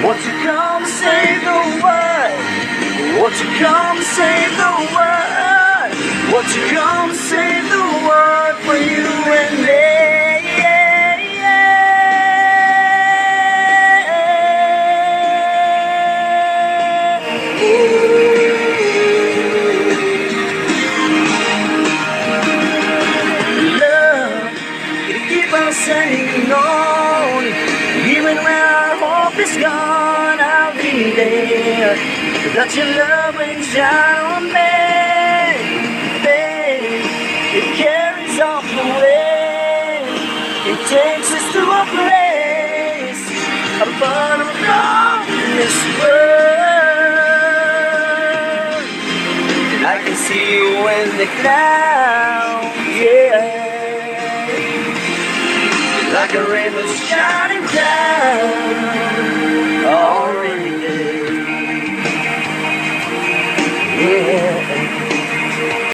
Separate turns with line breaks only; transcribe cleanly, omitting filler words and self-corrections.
Won't you come save the world? Won't you come save the world? Won't you come save the world for you and me? Love, you keep on saying on, even when our hope is gone, I'll be there. Let your love and shine on me, babe. It carries off the way. It takes us to a place above this world. And I can see you in the clouds, yeah. Like a rainbow shining down. Oh, yeah.